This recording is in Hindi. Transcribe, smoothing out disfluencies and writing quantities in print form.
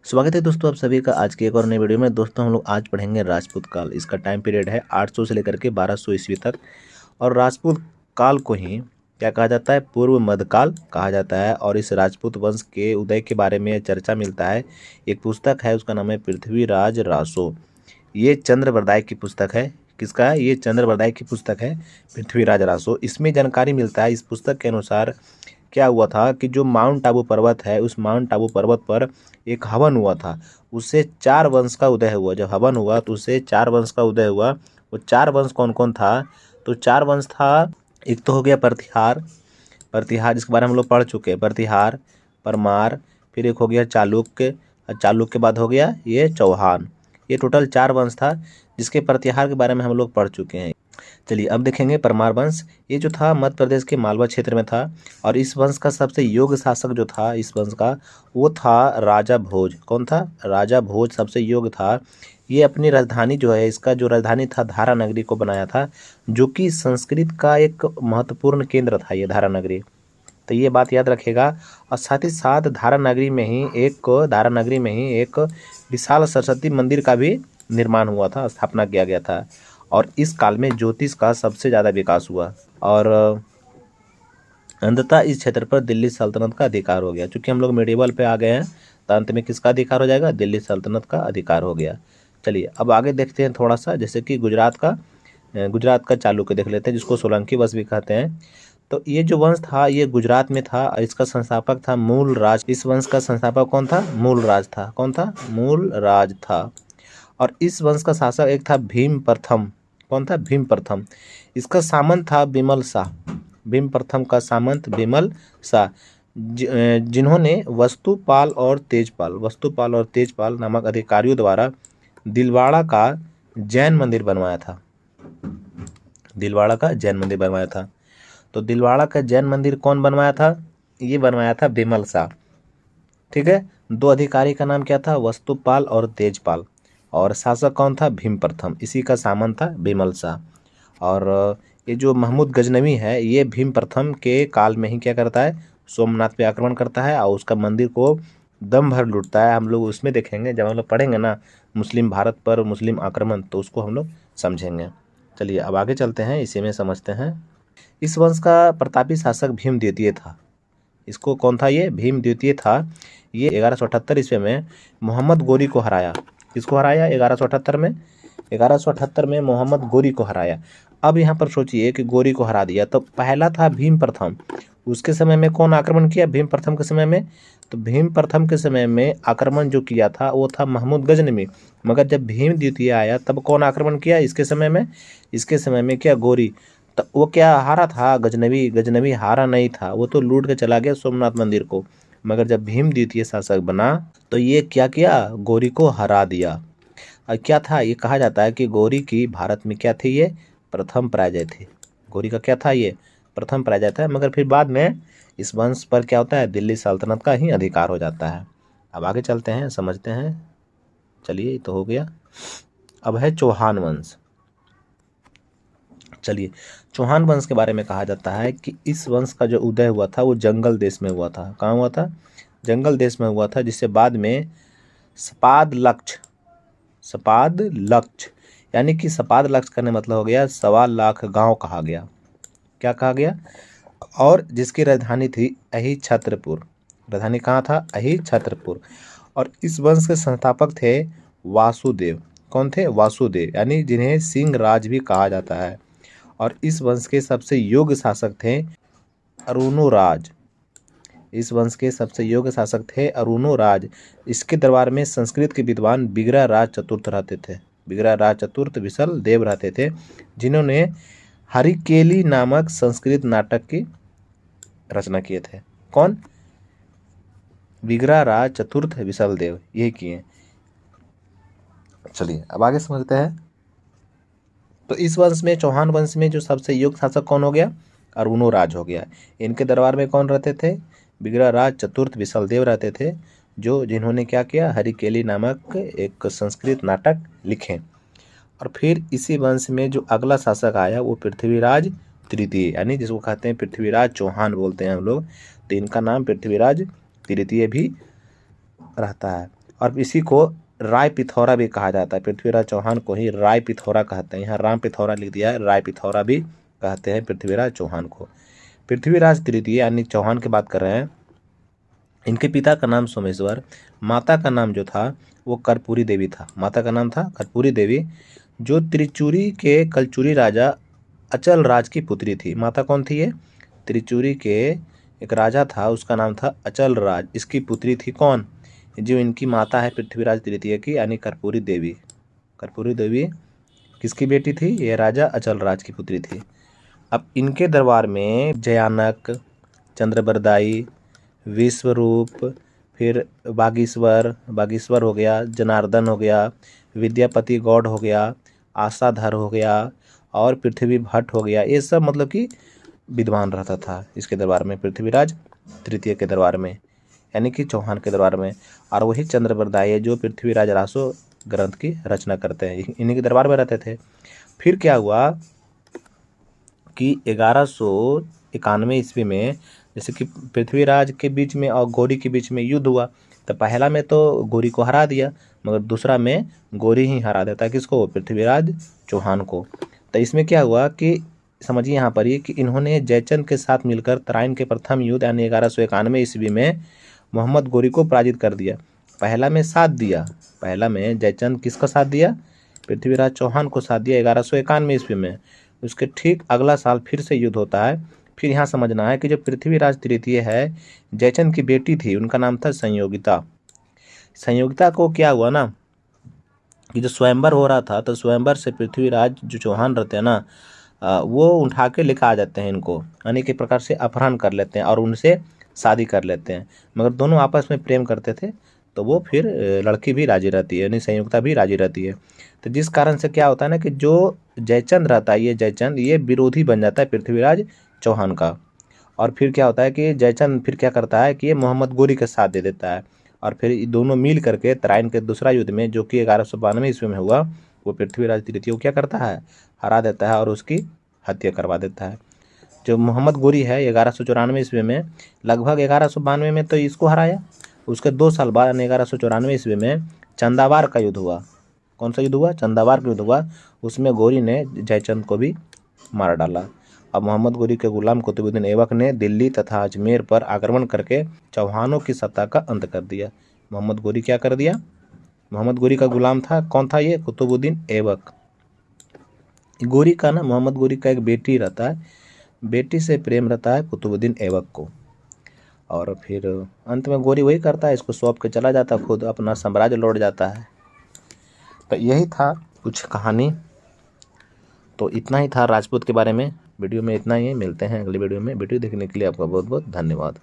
स्वागत है दोस्तों आप सभी का आज की एक और नई वीडियो में। दोस्तों हम लोग आज पढ़ेंगे राजपूत काल। इसका टाइम पीरियड है 800 से लेकर के 1200 ईस्वी तक। और राजपूत काल को ही क्या कहा जाता है? पूर्व मध्यकाल कहा जाता है। और इस राजपूत वंश के उदय के बारे में चर्चा मिलता है। एक पुस्तक है, उसका नाम है पृथ्वीराज रासो। ये चंद्रवरदाय की पुस्तक है। किसका है ये? चंद्रवरदाय की पुस्तक है पृथ्वीराज रासो। इसमें जानकारी मिलता है, इस पुस्तक के अनुसार क्या हुआ था कि जो माउंट आबू पर्वत है, उस माउंट आबू पर्वत पर एक हवन हुआ था। उससे 4 वंश का उदय हुआ। जब हवन हुआ तो उससे 4 वंश का उदय हुआ। वो 4 वंश कौन कौन था? तो 4 वंश था, एक तो हो गया प्रतिहार। प्रतिहार जिसके बारे में हम लोग पढ़ चुके हैं, प्रतिहार, परमार। फिर एक हो गया चालुक्य, और चालुक्य के बाद हो गया ये चौहान। ये टोटल 4 वंश था, जिसके प्रतिहार के बारे में हम लोग पढ़ चुके हैं। चलिए अब देखेंगे परमार वंश। ये जो था मध्य प्रदेश के मालवा क्षेत्र में था। और इस वंश का सबसे योग्य शासक जो था इस वंश का, वो था राजा भोज। कौन था? राजा भोज सबसे योग्य था। ये अपनी राजधानी जो है, इसका जो राजधानी था धारा नगरी को बनाया था, जो कि संस्कृत का एक महत्वपूर्ण केंद्र था ये धारा नगरी। तो ये बात याद रखेगा। और साथ ही साथ धारा नगरी में ही एक विशाल सरस्वती मंदिर का भी निर्माण हुआ था, स्थापना किया गया था। और इस काल में ज्योतिष का सबसे ज़्यादा विकास हुआ। और अंततः इस क्षेत्र पर दिल्ली सल्तनत का अधिकार हो गया। चूँकि हम लोग मेडिवल पे आ गए हैं, तो अंत में किसका अधिकार हो जाएगा? दिल्ली सल्तनत का अधिकार हो गया। चलिए अब आगे देखते हैं थोड़ा सा, जैसे कि गुजरात का चालुक्य देख लेते हैं, जिसको सोलंकी वंश भी कहते हैं। तो ये जो वंश था ये गुजरात में था, और इसका संस्थापक था मूलराज। इस वंश का संस्थापक कौन था? मूलराज था। कौन था? मूलराज था। और इस वंश का शासक एक था भीम प्रथम। कौन था? भीम प्रथम। इसका सामंत था बिमल शाह। भीम प्रथम का सामंत बिमल शाह, जिन्होंने वस्तुपाल और तेजपाल नामक अधिकारियों द्वारा दिलवाड़ा का जैन मंदिर बनवाया था। दिलवाड़ा का जैन मंदिर बनवाया था। तो दिलवाड़ा का जैन मंदिर कौन बनवाया था? ये बनवाया था बिमल शाह। ठीक है। 2 अधिकारी का नाम क्या था? वस्तुपाल और तेजपाल। और शासक कौन था? भीम प्रथम। इसी का सामंत था बिमल शाह। और ये जो महमूद गजनवी है, ये भीम प्रथम के काल में ही क्या करता है? सोमनाथ पे आक्रमण करता है और उसका मंदिर को दम भर लूटता है। हम लोग उसमें देखेंगे, जब हम लोग पढ़ेंगे ना मुस्लिम भारत पर मुस्लिम आक्रमण, तो उसको हम लोग समझेंगे। चलिए अब आगे चलते हैं, इसी में समझते हैं। इस वंश का प्रतापी शासक भीम द्वितीय था। इसको कौन था? ये भीम द्वितीय था। ये 1178 ईस्वी में मोहम्मद गोरी को हराया। किसको हराया? 1178 में मोहम्मद गोरी को हराया। अब यहाँ पर सोचिए कि गोरी को हरा दिया, तो पहला था भीम प्रथम। उसके समय में कौन आक्रमण किया? भीम प्रथम के समय में। तो भीम प्रथम के समय में आक्रमण जो किया था वो था महमूद गजनवी। मगर जब भीम द्वितीय आया तब कौन आक्रमण किया इसके समय में? इसके समय में क्या? गोरी। तो वो क्या हारा था? गजनवी। गजनवी हारा नहीं था, वो तो लूट के चला गया सोमनाथ मंदिर को। मगर जब भीम द्वितीय शासक बना तो ये क्या किया? गोरी को हरा दिया। और क्या था? ये कहा जाता है कि गोरी की भारत में क्या थी? ये प्रथम पराजय थी। गोरी का क्या था? ये प्रथम पराजय था। मगर फिर बाद में इस वंश पर क्या होता है? दिल्ली सल्तनत का ही अधिकार हो जाता है। अब आगे चलते हैं, समझते हैं। चलिए ये तो हो गया। अब है चौहान वंश। चलिए चौहान वंश के बारे में कहा जाता है कि इस वंश का जो उदय हुआ था वो जंगल देश में हुआ था। कहाँ हुआ था? जंगल देश में हुआ था, जिससे बाद में सपाद लक्ष्य यानी कि सपाद लक्ष्य करने मतलब हो गया 1.25 लाख गांव कहा गया। क्या कहा गया? और जिसकी राजधानी थी अहि छत्रपुर। राजधानी कहाँ था? अहि छत्रपुर। और इस वंश के संस्थापक थे वासुदेव। कौन थे? वासुदेव, यानी जिन्हें सिंह राज भी कहा जाता है। और इस वंश के सबसे योग्य शासक थे अरुणोराज। इस वंश के सबसे योग्य शासक थे अरुणोराज। इसके दरबार में संस्कृत के विद्वान बिगड़ा राज चतुर्थ रहते थे। बिगड़ा राज चतुर्थ विसल देव रहते थे, जिन्होंने हरिकेली नामक संस्कृत नाटक की रचना किए थे। कौन? बिगड़ा राज चतुर्थ विसल देव, ये किए। चलिए अब आगे समझते हैं। तो इस वंश में, चौहान वंश में जो सबसे योग्य शासक कौन हो गया? अरुणोराज हो गया। इनके दरबार में कौन रहते थे? बिगड़ा राज चतुर्थ विशलदेव रहते थे, जिन्होंने क्या किया? हरिकेली नामक एक संस्कृत नाटक लिखे। और फिर इसी वंश में जो अगला शासक आया वो पृथ्वीराज तृतीय, यानी जिसको कहते हैं पृथ्वीराज चौहान बोलते हैं हम लोग। तो इनका नाम पृथ्वीराज तृतीय भी रहता है। और इसी को राय पिथौरा भी कहा जाता है। पृथ्वीराज चौहान को ही राय पिथौरा कहते हैं। यहाँ राम पिथौरा लिख दिया है, राय पिथौरा भी कहते हैं पृथ्वीराज चौहान को। पृथ्वीराज तृतीय यानी चौहान की बात कर रहे हैं। इनके पिता का नाम सोमेश्वर, माता का नाम जो था वो कर्पूरी देवी था। माता का नाम था कर्पूरी देवी, जो त्रिचूरी के कलचुरी राजा अचल राज की पुत्री थी। माता कौन थी ये? त्रिचूरी के एक राजा था, उसका नाम था अचल राज। इसकी पुत्री थी कौन? जो इनकी माता है पृथ्वीराज तृतीय की, यानी कर्पूरी देवी। कर्पूरी देवी किसकी बेटी थी? ये राजा अचल राज की पुत्री थी। अब इनके दरबार में जयानक, चंद्रबरदाई, विश्वरूप, फिर बागीश्वर हो गया, जनार्दन हो गया, विद्यापति गौड़ हो गया, आशाधर हो गया और पृथ्वी भट्ट हो गया। ये सब मतलब कि विद्वान रहता था इसके दरबार में, पृथ्वीराज तृतीय के दरबार में, यानी कि चौहान के दरबार में। और वही चंद्रबरदाई है जो पृथ्वीराज रासो ग्रंथ की रचना करते हैं, इन्हीं के दरबार में रहते थे। फिर क्या हुआ कि 1191 ईस्वी में, जैसे कि पृथ्वीराज के बीच में और गौरी के बीच में युद्ध हुआ, तो पहला में तो गौरी को हरा दिया, मगर दूसरा में गौरी ही हरा देता है। किसको? पृथ्वीराज चौहान को। तो इसमें क्या हुआ कि समझिए यहाँ पर ये कि इन्होंने जयचंद के साथ मिलकर तराइन के प्रथम युद्ध यानी 1191 ईस्वी में मोहम्मद गौरी को पराजित कर दिया। पहला में साथ दिया, पहला में जयचंद किसका साथ दिया? पृथ्वीराज चौहान को साथ दिया 1191 ईस्वी में। उसके ठीक अगला साल फिर से युद्ध होता है। फिर यहाँ समझना है कि जो पृथ्वीराज तृतीय है, जयचंद की बेटी थी, उनका नाम था संयोगिता। संयोगिता को क्या हुआ ना कि जो स्वयंवर हो रहा था, तो स्वयंवर से पृथ्वीराज जो चौहान रहते हैं ना, वो उठा के लेकर आ जाते हैं इनको, अनेक प्रकार से अपहरण कर लेते हैं और उनसे शादी कर लेते हैं। मगर दोनों आपस में प्रेम करते थे, तो वो फिर लड़की भी राजी रहती है, यानी संयुक्ता भी राजी रहती है। तो जिस कारण से क्या होता है ना कि जो जयचंद रहता है, ये जयचंद ये विरोधी बन जाता है पृथ्वीराज चौहान का। और फिर क्या होता है कि जयचंद फिर क्या करता है कि ये मोहम्मद गौरी के साथ दे देता है, और फिर दोनों मिल करके तराइन के दूसरा युद्ध में, जो कि 1192 ईस्वी में हुआ, वो पृथ्वीराज तृतीय को क्या करता है? हरा देता है और उसकी हत्या करवा देता है। जो मोहम्मद गौरी है 1194 ईस्वी में, लगभग 1192 में तो इसको हराया। उसके 2 साल बाद 1194 ईस्वी में चंदावार का युद्ध हुआ। कौन सा युद्ध हुआ? चंदावार का युद्ध हुआ। उसमें गौरी ने जयचंद को भी मार डाला। अब मोहम्मद गौरी के गुलाम कुतुबुद्दीन ऐबक ने दिल्ली तथा अजमेर पर आक्रमण करके चौहानों की सत्ता का अंत कर दिया। मोहम्मद गौरी क्या कर दिया? मोहम्मद गौरी का गुलाम था, कौन था ये? कुतुबुद्दीन ऐबक। गौरी का ना, मोहम्मद गौरी का एक बेटी रहता है, बेटी से प्रेम रहता है कुतुबुद्दीन ऐबक को। और फिर अंत में गौरी वही करता है, इसको सौंप के चला जाता, खुद अपना साम्राज्य लौट जाता है। तो यही था कुछ कहानी। तो इतना ही था राजपूत के बारे में। वीडियो में इतना ही है, मिलते हैं अगली वीडियो में। वीडियो देखने के लिए आपका बहुत बहुत धन्यवाद।